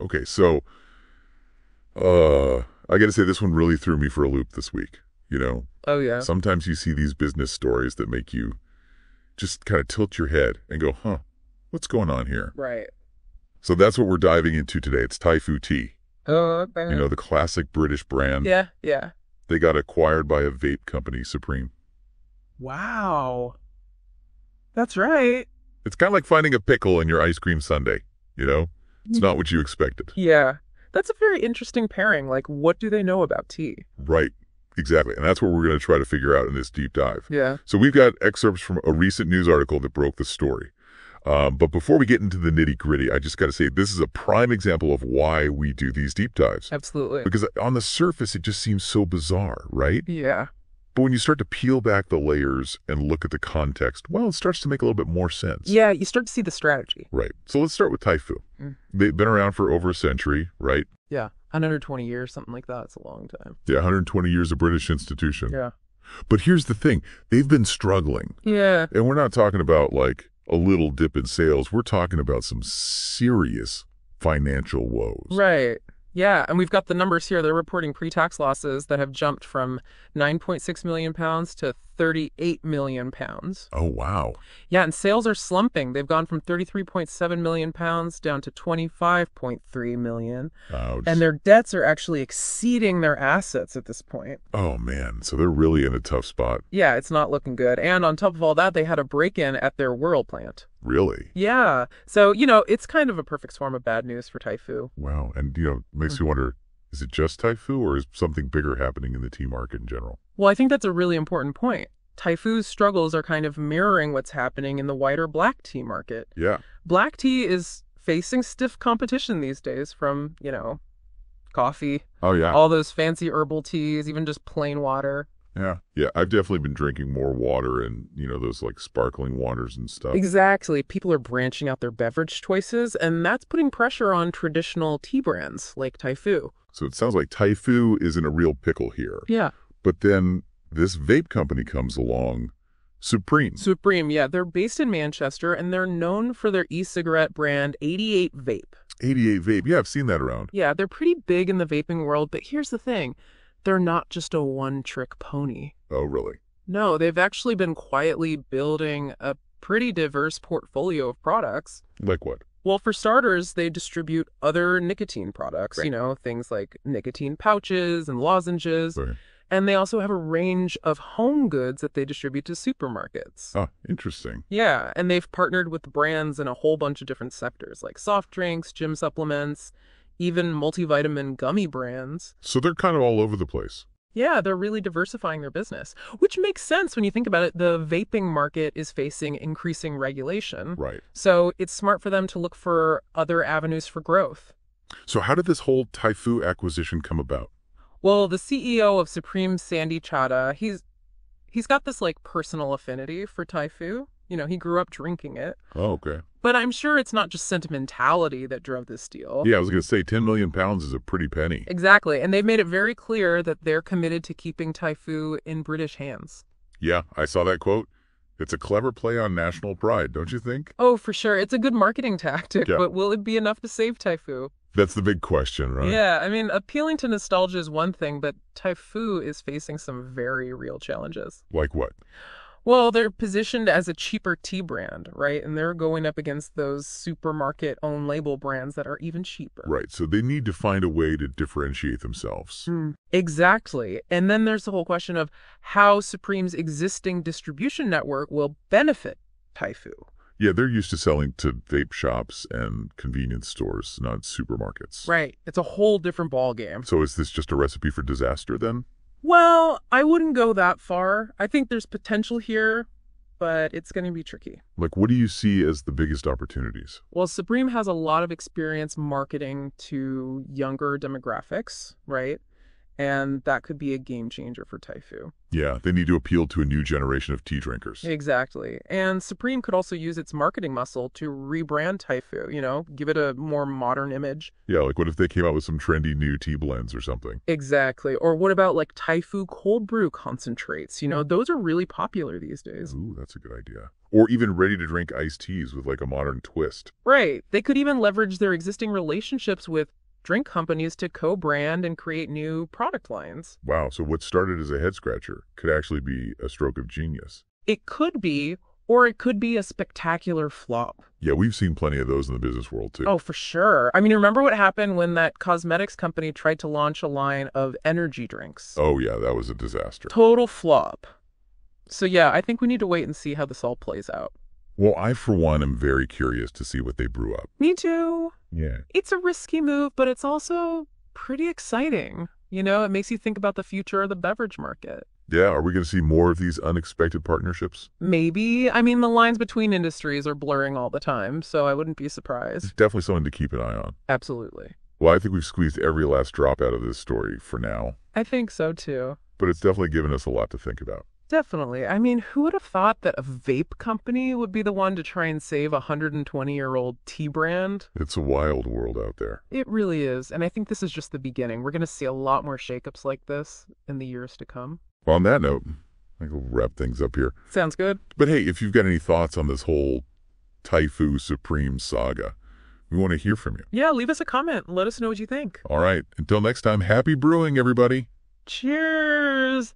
Okay, so I got to say this one really threw me for a loop this week. You know, Oh, yeah. sometimes you see these business stories that make you just kind of tilt your head and go, huh, what's going on here? Right. So that's what we're diving into today. It's Typhoo Tea. Oh, You okay. know, the classic British brand. Yeah, yeah. They got acquired by a vape company, Supreme. Wow. That's right. It's kind of like finding a pickle in your ice cream sundae. You know, it's not what you expected. Yeah. That's a very interesting pairing. Like, what do they know about tea? Right. Exactly. And that's what we're going to try to figure out in this deep dive. Yeah. So we've got excerpts from a recent news article that broke the story. But before we get into the nitty gritty, I just got to say this is a prime example of why we do these deep dives. Absolutely. Because on the surface, it just seems so bizarre, right? Yeah. But when you start to peel back the layers and look at the context, well, it starts to make a little bit more sense. Yeah, you start to see the strategy. Right. So let's start with Typhoo. They've been around for over a century, right? Yeah. 120 years, something like that. It's a long time. Yeah, 120 years of British institution. Yeah. But here's the thing. They've been struggling. Yeah. And we're not talking about like a little dip in sales. We're talking about some serious financial woes. Right. Yeah, and we've got the numbers here. They're reporting pre-tax losses that have jumped from 9.6 million pounds to 38 million pounds. Oh, wow. Yeah, and sales are slumping. They've gone from 33.7 million pounds down to 25.3 million. Ouch. And their debts are actually exceeding their assets at this point. Oh, man. So they're really in a tough spot. Yeah, it's not looking good. And on top of all that, they had a break-in at their Whirl plant. Really? Yeah. So, it's kind of a perfect storm of bad news for Typhoo. Wow. And, makes you wonder, is it just Typhoo or is something bigger happening in the tea market in general? Well, I think that's a really important point. Typhoo's struggles are kind of mirroring what's happening in the wider black tea market. Yeah. Black tea is facing stiff competition these days from, coffee, Oh, yeah. all those fancy herbal teas, even just plain water. Yeah. Yeah. I've definitely been drinking more water and, those like sparkling waters and stuff. Exactly. People are branching out their beverage choices, and that's putting pressure on traditional tea brands like Typhoo. So it sounds like Typhoo is in a real pickle here. Yeah. But then this vape company comes along, Supreme. Supreme, yeah. They're based in Manchester, and they're known for their e-cigarette brand 88 Vape. 88 Vape. Yeah, I've seen that around. Yeah, they're pretty big in the vaping world, but here's the thing. They're not just a one-trick pony. Oh, really? No, they've actually been quietly building a pretty diverse portfolio of products. Like what? Well, for starters, they distribute other nicotine products, Right. things like nicotine pouches and lozenges. Right. And they also have a range of home goods that they distribute to supermarkets. Ah, interesting. Yeah, and they've partnered with brands in a whole bunch of different sectors, like soft drinks, gym supplements, even multivitamin gummy brands. So they're kind of all over the place. Yeah, they're really diversifying their business, which makes sense when you think about it. The vaping market is facing increasing regulation. Right. So it's smart for them to look for other avenues for growth. So how did this whole Typhoo acquisition come about? Well, the CEO of Supreme, Sandy Chadha, he's got this like personal affinity for Typhoo. He grew up drinking it. Oh, okay. But I'm sure it's not just sentimentality that drove this deal. Yeah, I was going to say 10 million pounds is a pretty penny. Exactly. And they've made it very clear that they're committed to keeping Typhoo in British hands. Yeah, I saw that quote. It's a clever play on national pride, don't you think? Oh, for sure. It's a good marketing tactic, Yeah. but will it be enough to save Typhoo? That's the big question, right? Yeah, I mean, appealing to nostalgia is one thing, but Typhoo is facing some very real challenges. Like what? Well, they're positioned as a cheaper tea brand, right? And they're going up against those supermarket own label brands that are even cheaper. Right, so they need to find a way to differentiate themselves. Exactly. And then there's the whole question of how Supreme's existing distribution network will benefit Typhoo. Yeah, they're used to selling to vape shops and convenience stores, not supermarkets. Right. It's a whole different ballgame. So is this just a recipe for disaster then? Well, I wouldn't go that far. I think there's potential here, but it's going to be tricky. Like, what do you see as the biggest opportunities? Well, Supreme has a lot of experience marketing to younger demographics, right? And that could be a game changer for Typhoo. Yeah, they need to appeal to a new generation of tea drinkers. Exactly. And Supreme could also use its marketing muscle to rebrand Typhoo, give it a more modern image. Yeah, like what if they came out with some trendy new tea blends or something? Exactly. Or what about like Typhoo cold brew concentrates? Those are really popular these days. Ooh, that's a good idea. Or even ready-to-drink iced teas with like a modern twist. Right. They could even leverage their existing relationships with drink companies to co-brand and create new product lines. Wow, so what started as a head-scratcher could actually be a stroke of genius. It could be, or it could be a spectacular flop. Yeah, we've seen plenty of those in the business world, too. Oh, for sure. I mean, remember what happened when that cosmetics company tried to launch a line of energy drinks? Oh, yeah, that was a disaster. Total flop. So yeah, I think we need to wait and see how this all plays out. Well, I, for one, am very curious to see what they brew up. Me too. Yeah. It's a risky move, but it's also pretty exciting. It makes you think about the future of the beverage market. Yeah, are we going to see more of these unexpected partnerships? Maybe. I mean, the lines between industries are blurring all the time, so I wouldn't be surprised. It's definitely something to keep an eye on. Absolutely. Well, I think we've squeezed every last drop out of this story for now. I think so too. But it's definitely given us a lot to think about. Definitely. I mean, who would have thought that a vape company would be the one to try and save a 120-year-old tea brand? It's a wild world out there. It really is. And I think this is just the beginning. We're going to see a lot more shakeups like this in the years to come. Well, on that note, I think we'll wrap things up here. Sounds good. But hey, if you've got any thoughts on this whole Typhoo Supreme saga, we want to hear from you. Yeah, leave us a comment and let us know what you think. All right. Until next time, happy brewing, everybody. Cheers!